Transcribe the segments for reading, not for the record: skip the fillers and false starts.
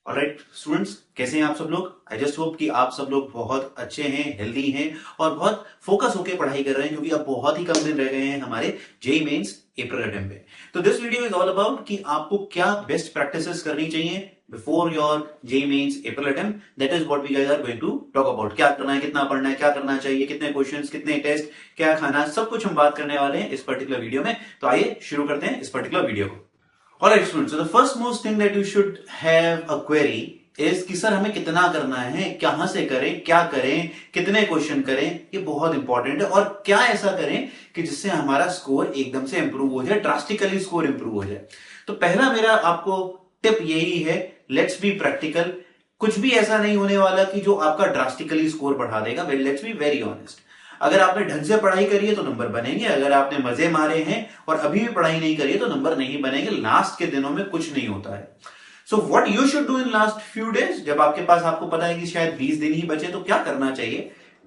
Alright students, कैसे हैं आप सब लोग। आई जस्ट होप कि आप सब लोग बहुत अच्छे हैं, हेल्दी हैं और बहुत फोकस होकर पढ़ाई कर रहे हैं, क्योंकि अब बहुत ही कम दिन रह गए हैं हमारे जेईई मेंस अप्रैल अटेम्प्ट पे। तो this video is all about कि आपको क्या बेस्ट प्रैक्टिसेस करनी चाहिए before your JEE mains April attempt. That is what we guys are going to talk about. क्या करना है, कितना पढ़ना है, क्या करना चाहिए, कितने क्वेश्चंस, कितने टेस्ट, क्या खाना, सब कुछ हम बात करने वाले हैं इस पर्टिकुलर वीडियो में। तो आइए शुरू करते हैं इस पर्टिकुलर वीडियो को। Alright students, so the first most thing that you should have a query is कि सर हमें कितना करना है, कहां से करें, क्या करें, कितने क्वेश्चन करें। ये बहुत इंपॉर्टेंट है। और क्या ऐसा करें कि जिससे हमारा स्कोर एकदम से इंप्रूव हो जाए, ड्रास्टिकली स्कोर इंप्रूव हो जाए। तो पहला मेरा आपको टिप यही है, लेट्स बी प्रैक्टिकल। कुछ भी ऐसा नहीं होने वाला कि जो आपका ड्रास्टिकली स्कोर बढ़ा देगा। Let's be very honest. अगर आपने ढंग से पढ़ाई करी है तो नंबर बनेंगे, अगर आपने मजे मारे हैं और अभी भी पढ़ाई नहीं करी है तो नंबर नहीं बनेंगे। लास्ट के दिनों में कुछ नहीं होता है। So what you should do in last few days, जब आपके पास आपको पता है कि शायद 20 दिन ही बचे, तो क्या करना चाहिए।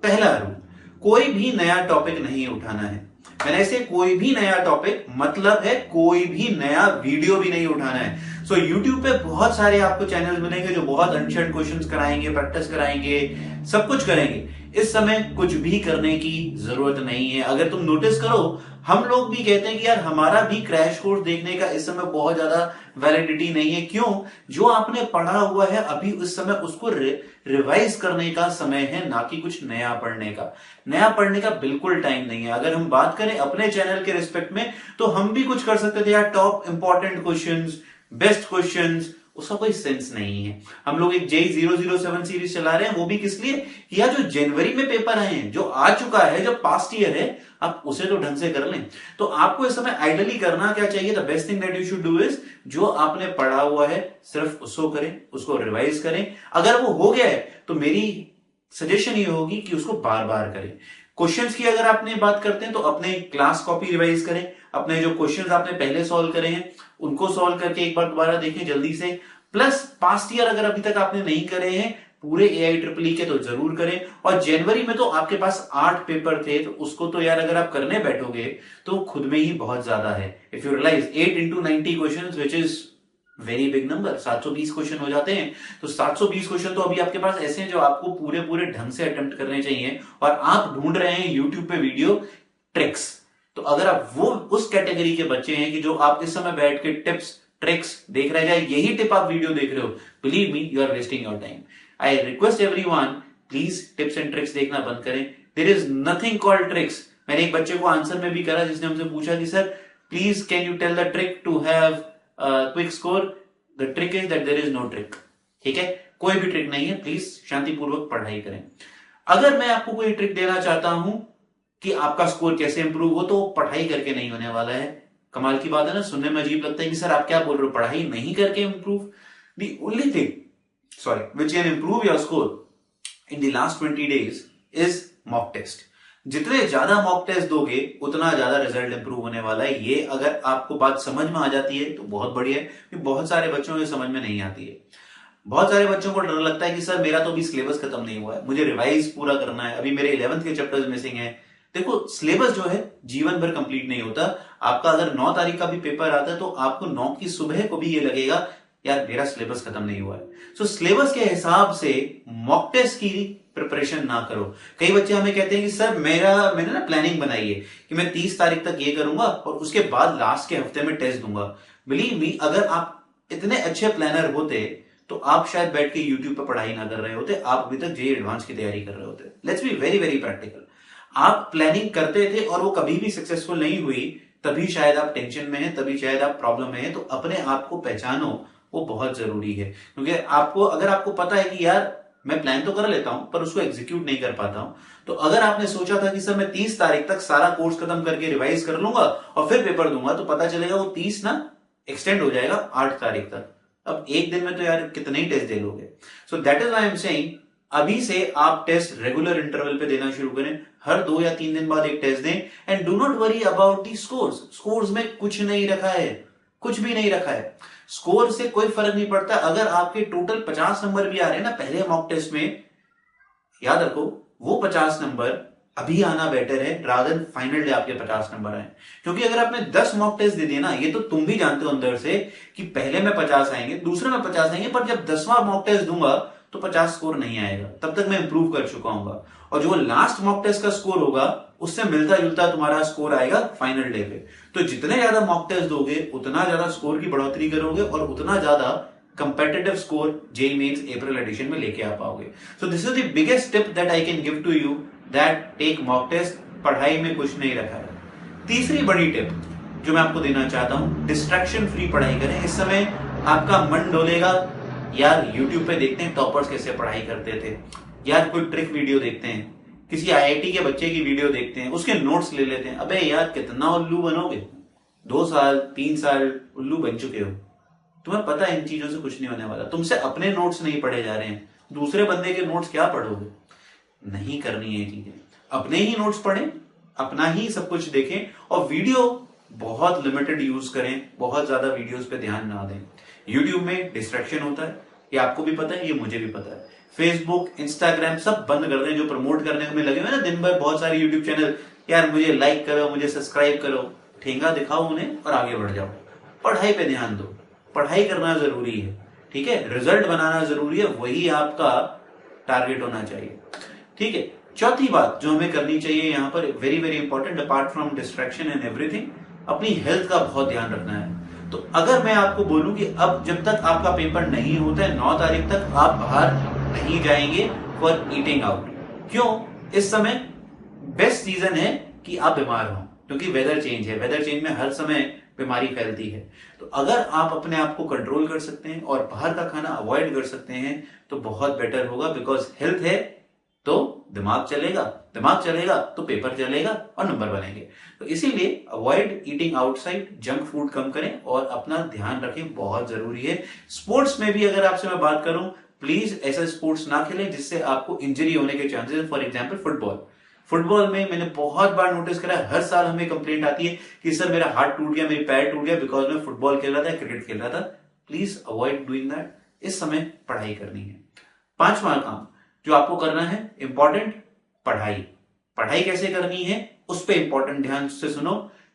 पहला रूल, कोई भी नया टॉपिक नहीं उठाना है। मैंने ऐसे कोई भी नया टॉपिक मतलब है कोई भी नया वीडियो भी नहीं उठाना है। सो YouTube पे बहुत सारे आपको चैनल मिलेंगे जो बहुत अनशर्ट क्वेश्चंस कराएंगे, प्रैक्टिस कराएंगे, सब कुछ करेंगे। इस समय कुछ भी करने की जरूरत नहीं है। अगर तुम नोटिस करो, हम लोग भी कहते हैं कि यार हमारा भी क्रैश कोर्स देखने का इस समय बहुत ज्यादा वैलिडिटी नहीं है। क्यों? जो आपने पढ़ा हुआ है अभी उस समय उसको रिवाइज करने का समय है, ना कि कुछ नया पढ़ने का। नया पढ़ने का बिल्कुल टाइम नहीं है। अगर हम बात करें अपने चैनल के रिस्पेक्ट में, तो हम भी कुछ कर सकते थे यार, top important questions, best questions, उसका कोई सेंस नहीं है। हम लोग एक जेईई 007 सीरीज चला रहे हैं, वो भी किस लिए, या जो जनवरी में पेपर आए हैं, जो आ चुका है, जो पास्ट ईयर है, आप उसे तो ढंग से कर लें। तो आपको इस समय आइडली करना क्या चाहिए, the best thing that you should do is, जो आपने पढ़ा हुआ है सिर्फ उसको करें, उसको रिवाइज करें। अगर वो हो गया है तो मेरी सजेशन ये होगी कि उसको बार बार करें। क्वेश्चंस की अगर आपने बात करते हैं तो अपने क्लास कॉपी रिवाइज करें। अपने जो क्वेश्चंस आपने पहले सॉल्व करे हैं उनको सॉल्व करके एक बार दोबारा देखें जल्दी से। प्लस पास्ट ईयर अगर अभी तक आपने नहीं करे हैं पूरे AIEEE के, तो जरूर करें। और जनवरी में तो आपके पास 8 पेपर थे, तो उसको तो यार अगर आप करने बैठोगे तो खुद में ही बहुत ज्यादा है। If you realise 8 into 90 question which is very big number, 720 question हो जाते हैं। तो 720 क्वेश्चन तो अभी आपके पास ऐसे हैं जो आपको पूरे पूरे ढंग से अटेम्प्ट करने चाहिए। और आप ढूंढ रहे हैं यूट्यूब पे वीडियो ट्रिक्स। तो अगर आप वो उस कैटेगरी के बच्चे हैं कि जो आप इस समय बैठ के टिप्स ट्रिक्स देख रहे हैं, यही टिप आप वीडियो देख रहे हो, believe me you are wasting your time. I request everyone, please tips and tricks देखना बंद करें। There is nothing called tricks. मैंने एक बच्चे को आंसर में भी करा जिसने हमसे पूछा कि sir please can you tell the trick to have quick score. The trick is that there is no trick. ठीक है, कोई भी ट्रिक नहीं है। प्लीज शांतिपूर्वक पढ़ाई करें। अगर मैं आपको कोई ट्रिक देना चाहता हूं कि आपका स्कोर कैसे इंप्रूव हो, तो पढ़ाई करके नहीं होने वाला है। कमाल की बात है ना, सुनने में अजीब लगता है कि सर आप क्या बोल रहे हो, पढ़ाई नहीं करके improve. The only thing which can improve your score in the last 20 days is mock test. जितने ज्यादा मॉक टेस्ट दोगे उतना ज्यादा रिजल्ट इंप्रूव होने वाला है। ये अगर आपको बात समझ में आ जाती है तो बहुत बढ़िया है। बहुत सारे बच्चों को समझ में नहीं आती है। बहुत सारे बच्चों को डर लगता है कि सर मेरा तो अभी सिलेबस खत्म नहीं हुआ है, मुझे रिवाइज पूरा करना है, अभी मेरे 11th के चैप्टर्स मिसिंग है। देखो, सिलेबस जो है जीवन भर कंप्लीट नहीं होता। आपका अगर 9 तारीख का भी पेपर आता है तो आपको 9 की सुबह को भी ये लगेगा यार मेरा सिलेबस खत्म नहीं हुआ है। सो सिलेबस के हिसाब से मॉक टेस्ट की प्रिपरेशन ना करो। कई बच्चे हमें कहते हैं कि सर मैंने ना प्लानिंग बनाई है कि मैं 30 तारीख तक ये करूंगा और उसके बाद लास्ट के हफ्ते में टेस्ट दूंगा। बिलीव मी, अगर आप इतने अच्छे प्लानर होते तो आप शायद बैठ के यूट्यूब पर पढ़ाई ना कर रहे होते, आप अभी तक जेईई एडवांस की तैयारी कर रहे होते। Let's be very very practical. आप प्लानिंग करते थे और वो कभी भी सक्सेसफुल नहीं हुई, तभी शायद आप टेंशन में हैं, तभी शायद आप प्रॉब्लम में हैं। तो अपने आप को पहचानो, वो बहुत जरूरी है। क्योंकि अगर आपको पता है कि यार मैं प्लान तो कर लेता हूं पर उसको एग्जीक्यूट नहीं कर पाता हूं, तो अगर आपने सोचा था कि सर मैं 30 तारीख तक सारा कोर्स खत्म करके रिवाइज कर लूंगा और फिर पेपर दूंगा, तो पता चलेगा वो 30 ना एक्सटेंड हो जाएगा 8 तारीख तक। अब एक दिन में तो यार कितने ही टेस्ट दे लोगे। So that is why I am saying, अभी से आप टेस्ट रेगुलर इंटरवल पे देना शुरू करें। हर 2 या 3 दिन बाद एक टेस्ट दें। And do not worry about the scores. Scores में कुछ नहीं रखा है, कुछ भी नहीं रखा है। स्कोर से कोई फर्क नहीं पड़ता। अगर आपके टोटल 50 नंबर भी आ रहे हैं ना पहले मॉक टेस्ट में, याद रखो वो 50 नंबर अभी आना बेटर है रादर देन फाइनल डे आपके 50 नंबर आए। क्योंकि अगर आपने 10 मॉक टेस्ट दे दिए ना, ये तो तुम भी जानते हो अंदर से कि पहले में 50 आएंगे, दूसरे में 50 आएंगे, पर जब 10वां मॉक टेस्ट दूंगा तो 50 स्कोर नहीं आएगा, तब तक मैं इंप्रूव कर चुका हूँ। और जो लास्ट मॉक टेस्ट का स्कोर होगा उससे मिलता जुलता तुम्हारा स्कोर आएगा फाइनल डे पे। तो जितने ज्यादा मॉक टेस्ट दोगे उतना ज्यादा स्कोर की बढ़ोतरी करोगे और उतना ज्यादा competitive score JEE mains April edition में लेके आ पाओगे। So this is the biggest tip that I can give to you, that take mock test. पढ़ाई में कुछ नहीं रखा है। तीसरी बड़ी टिप जो मैं आपको देना चाहता हूं, डिस्ट्रैक्शन फ्री पढ़ाई करें। इस समय आपका मन डोलेगा, यार यूट्यूब पे देखते हैं टॉपर्स कैसे पढ़ाई करते थे, यार कोई ट्रिक वीडियो देखते हैं, किसी आईआईटी के बच्चे की वीडियो देखते हैं, उसके नोट्स ले लेते हैं। अबे यार कितना उल्लू बनोगे, 2 साल 3 साल उल्लू बन चुके हो, तुम्हें पता है इन चीजों से कुछ नहीं होने वाला। तुमसे अपने नोट्स नहीं पढ़े जा रहे हैं, दूसरे बंदे के नोट्स क्या पढ़ोगे। नहीं करनी है चीजें, अपने ही नोट्स पढ़ें, अपना ही सब कुछ देखें और वीडियो बहुत लिमिटेड यूज करें, बहुत ज्यादा वीडियोस पे ध्यान ना दें। यूट्यूब में डिस्ट्रैक्शन होता है, ये आपको भी पता है, ये मुझे भी पता है। फेसबुक, इंस्टाग्राम सब बंद कर दें जो प्रमोट करने में लगे हुए ना दिन भर, बहुत सारे यूट्यूब चैनल, यार मुझे लाइक करो, मुझे सब्सक्राइब करो, ठेंगा दिखाओ उन्हें और आगे बढ़ जाओ। पढ़ाई पे ध्यान दो, पढ़ाई करना जरूरी है, ठीक है, रिजल्ट बनाना जरूरी है, वही आपका टारगेट होना चाहिए, ठीक है। चौथी बात जो हमें करनी चाहिए यहाँ पर, very very important, apart from distraction and everything, अपनी हेल्थ का बहुत ध्यान रखना है। तो अगर मैं आपको बोलूं कि अब जब तक आपका पेपर नहीं होता है 9 तारीख तक आप बाहर नहीं जाएंगे फॉर ईटिंग आउट। क्यों? इस समय बेस्ट सीजन है कि आप बीमार हो, क्योंकि वेदर चेंज है, वेदर चेंज में हर समय बीमारी फैलती है। तो अगर आप अपने आप को कंट्रोल कर सकते हैं और बाहर का खाना अवॉइड कर सकते हैं तो बहुत बेटर होगा, बिकॉज हेल्थ है तो दिमाग चलेगा, दिमाग चलेगा तो पेपर चलेगा और नंबर बनेंगे। तो इसीलिए avoid eating outside, junk food कम करें और अपना ध्यान रखें, बहुत जरूरी है। स्पोर्ट्स में भी अगर आपसे मैं बात करूं, प्लीज ऐसा स्पोर्ट्स ना खेलें जिससे आपको इंजरी होने के चांसेस। फॉर एग्जाम्पल फुटबॉल में मैंने बहुत बार नोटिस करा है, हर साल हमें कंप्लेंट आती है कि सर मेरा हाथ टूट गया, मेरी पैर टूट गया, बिकॉज मैं फुटबॉल खेल रहा था, क्रिकेट खेल रहा था। Please avoid doing that. इस समय पढ़ाई करनी है। 5वां काम जो आपको करना है, इंपॉर्टेंट, पढ़ाई कैसे करनी है उस पर इंपॉर्टेंट ध्यान से सुनो।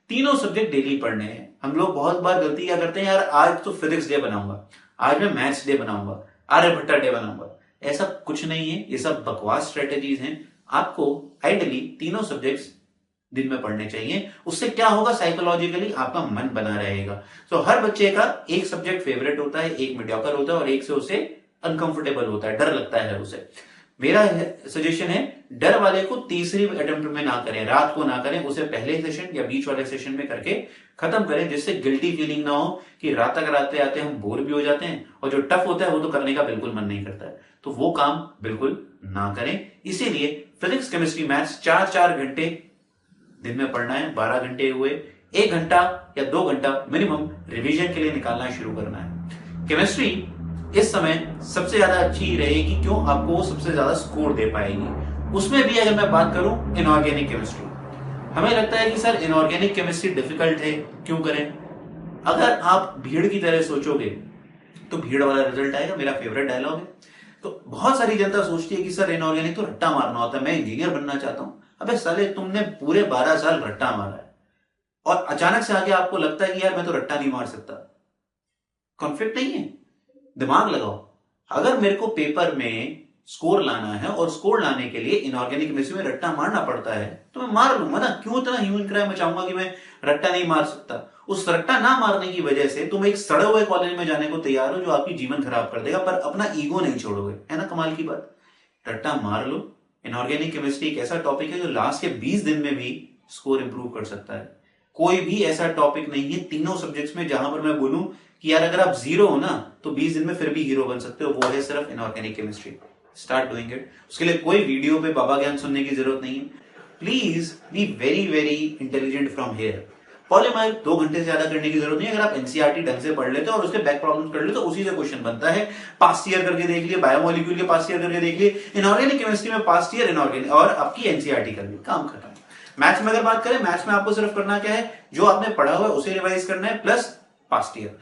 3 सब्जेक्ट डेली पढ़ने हैं। हम लोग बहुत बार गलती क्या करते हैं, यार आज तो फिजिक्स डे बनाऊंगा, आज मैं मैथ्स डे बनाऊंगा, आर्यभट्टा डे बनाऊंगा। ऐसा कुछ नहीं है, ये सब बकवास स्ट्रेटेजीज हैं। आपको आइडियली 3 सब्जेक्ट्स दिन में पढ़ने चाहिए। उससे क्या होगा, साइकोलॉजिकली आपका मन बना रहेगा। तो हर बच्चे का एक सब्जेक्ट फेवरेट होता है, एक मीडियोकर होता है और एक से उसे अनकंफर्टेबल होता है, डर लगता है उसे। मेरा सजेशन है डर वाले को तीसरी अटेम्प्ट में ना करें, रात को ना करें, उसे पहले सेशन या बीच वाले सेशन में करके खत्म करें, जिससे गिल्टी फीलिंग ना हो कि रात तक आते आते हम बोर भी हो जाते हैं और जो टफ होता है वो तो करने का बिल्कुल मन नहीं करता है। तो वो काम बिल्कुल ना करें। इसीलिए फिजिक्स, केमिस्ट्री, मैथ्स 4-4 घंटे दिन में पढ़ना है। 12 घंटे हुए, 1 घंटा या 2 घंटा मिनिमम रिवीजन के लिए निकालना शुरू करना है। केमिस्ट्री इस समय सबसे ज्यादा अच्छी रहेगी, क्यों? आपको सबसे ज्यादा स्कोर दे पाएगी। उसमें भी अगर मैं बात करूं इनऑर्गेनिक केमिस्ट्री, हमें लगता है कि सर इनऑर्गेनिक केमिस्ट्री डिफिकल्ट है, क्यों करें? अगर आप भीड़ की तरह सोचोगे तो भीड़ वाला रिजल्ट आएगा। मेरा फेवरेट डायलॉग है। तो बहुत सारी जनता सोचती है कि सर इनऑर्गेनिक तो रट्टा मारना होता है, मैं इंजीनियर बनना चाहता हूं। अबे साले, तुमने पूरे 12 साल रट्टा मारा है और अचानक से आगे आपको लगता है कि यार मैं तो रट्टा नहीं मार सकता। कॉन्फ्लिक्ट नहीं है, दिमाग लगाओ। अगर मेरे को पेपर में स्कोर लाना है और स्कोर लाने के लिए इनऑर्गेनिक केमिस्ट्री में रट्टा मारना पड़ता है तो मैं मार लूंगा ना। क्यों इतना ह्यूमन क्राइम मचाऊंगा कि मैं रट्टा नहीं मार सकता? उस रट्टा ना मारने की वजह से तुम एक सड़े हुए कॉलेज में जाने को तैयार हो जो आपकी जीवन खराब कर देगा, पर अपना ईगो नहीं छोड़ोगे। है ना कमाल की बात? रट्टा मार लो। इनऑर्गेनिक केमिस्ट्री एक ऐसा टॉपिक है जो लास्ट के 20 दिन में भी स्कोर इंप्रूव कर सकता है। कोई भी ऐसा टॉपिक नहीं है 3 सब्जेक्ट्स में जहां पर मैं बोलूं कि यार अगर आप 0 हो ना तो 20 दिन में फिर भी हीरो बन सकते हो। वो है सिर्फ inorganic chemistry. Start doing it. उसके लिए कोई वीडियो पे बाबा ज्ञान सुनने की जरूरत नहीं है। Please be very very intelligent from here. Polymer 2 घंटे से ज्यादा करने की जरूरत नहीं है। अगर आप एनसीईआरटी ढंग से पढ़ लेते हो और उसके बैक प्रॉब्लम कर लेते तो उसी से क्वेश्चन बनता है। पास्ट ईयर करके देख लिए, बायोमोलिक्यूल के पास्ट ईयर करके देख लिए, इनऑर्गेनिक केमिस्ट्री में पास्ट ईयर, इनऑर्गेनिक और आपकी एनसीईआरटी कर ली, काम खत्म। मैथ्स में अगर बात करें, मैथ्स में आपको सिर्फ करना क्या है, जो आपने पढ़ा हुआ है उसे रिवाइज करना है प्लस पास्ट ईयर।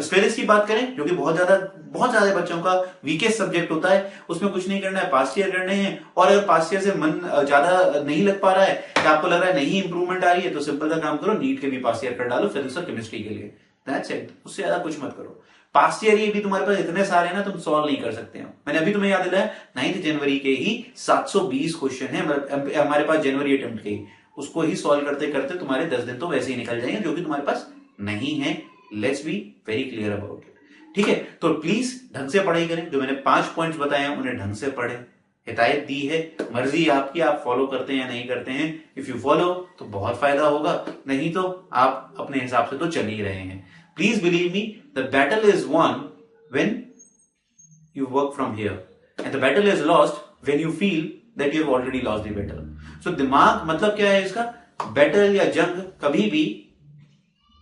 स्पेलिस की बात करें, जो कि बहुत ज्यादा बच्चों का वीकेस्ट सब्जेक्ट होता है, उसमें कुछ नहीं करना है, पास्ट ईयर करने हैं। और अगर पास्ट ईयर से मन ज्यादा नहीं लग पा रहा है या आपको लग रहा है नहीं इंप्रूवमेंट आ रही है, तो सिंपल सा काम करो, नीट के भी पास्ट ईयर कर डालो फिजिक्स और केमिस्ट्री के लिए। दैट्स इट, उससे ज्यादा कुछ मत करो। पास्ट ईयर ये भी तुम्हारे पास इतने सारे हैं ना, तुम सॉल्व नहीं कर सकते हो। मैंने अभी तुम्हें याद दिलाया 9 जनवरी के ही 720 क्वेश्चन है हमारे पास, जनवरी अटेम्प्ट के, उसको ही सॉल्व करते करते तुम्हारे 10 दिन तो वैसे ही निकल जाएंगे, जो कि तुम्हारे पास नहीं है। Let's be very clear about it, ठीक है। तो प्लीज ढंग से पढ़ाई करें, जो मैंने 5 पॉइंट्स बताए हैं उन्हें ढंग से पढ़ें। हिदायत दी है, मर्जी आपकी, आप फॉलो करते हैं या नहीं करते हैं। इफ यू फॉलो तो बहुत फायदा होगा, नहीं तो आप अपने हिसाब से तो चल ही रहे हैं। Please believe me, the battle is won when you work from here and the battle is lost when you feel that you have already lost the battle. So दिमाग मतलब क्या है इसका, बैटल या जंग कभी भी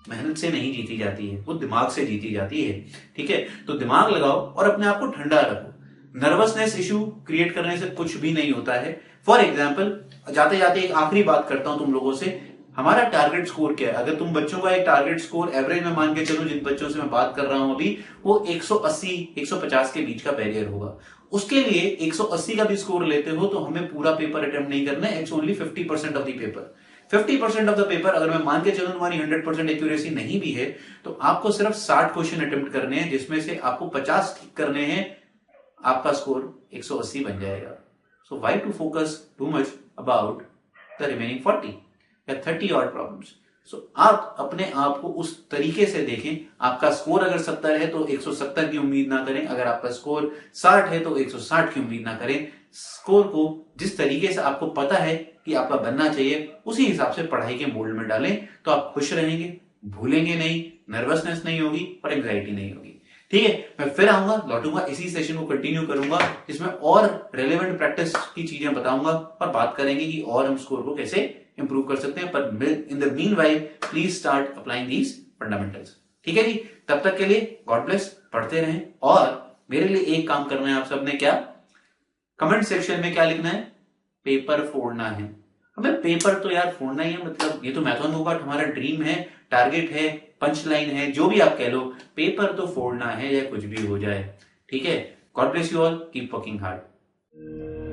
मेहनत से नहीं जीती जाती है, वो दिमाग से जीती जाती है, ठीक है। तो दिमाग लगाओ और अपने आप को ठंडा रखो। नर्वसनेस इश्यू क्रिएट करने से कुछ भी नहीं होता है। फॉर एग्जाम्पल, जाते जाते एक आखिरी बात करता हूं तुम लोगों से, हमारा टारगेट स्कोर क्या है। अगर तुम बच्चों का एक टारगेट स्कोर एवरेज में मान के चलो, जिन बच्चों से मैं बात कर रहा हूं अभी, वो 180 150 के बीच का बैरियर होगा। उसके लिए 180 का भी स्कोर लेते हो तो हमें पूरा पेपर अटेम्प्ट नहीं करना है, it's only 50% of the paper. 50% of the paper अगर मैं मान के चलूं तुम्हारी 100% एक्यूरेसी नहीं भी है, तो आपको सिर्फ 60 क्वेश्चन अटेम्प्ट करने हैं, जिसमें से आपको 50 ठीक करने हैं, आपका स्कोर 180 बन जाएगा। So why to focus too much about the remaining 40 या 30 और प्रॉब्लम्स। सो आप अपने आप को उस तरीके से देखें। आपका स्कोर अगर 70 है तो 170 की उम्मीद ना करें, अगर आपका स्कोर 60 है तो 160 की उम्मीद ना करें। स्कोर को जिस तरीके से आपको पता है कि आपका बनना चाहिए, उसी हिसाब से पढ़ाई के मोल्ड में डालें, तो आप खुश रहेंगे, भूलेंगे नहीं, नर्वसनेस नहीं होगी और एंग्जाइटी नहीं होगी, ठीक है। मैं फिर आऊंगा, लौटूंगा, इसी सेशन को कंटिन्यू करूंगा, जिसमें और रेलेवेंट प्रैक्टिस की चीजें बताऊंगा और बात करेंगे कि और हम स्कोर को कैसे इंप्रूव कर सकते हैं। पर in the mean while please start applying these fundamentals, ठीक है जी। तब तक के लिए गॉड ब्लेस, पढ़ते रहें। और मेरे लिए एक काम करना है आप सबने, क्या, कमेंट सेक्शन में क्या लिखना है, पेपर फोड़ना है। हमें पेपर तो यार फोड़ना ही है, मतलब ये तो मैथन होगा, हमारा ड्रीम है, टारगेट है, पंच लाइन है, जो भी आप कह लो, पेपर तो फोड़ना है या कुछ भी हो जाए, ठीक है। God bless you all, keep working hard.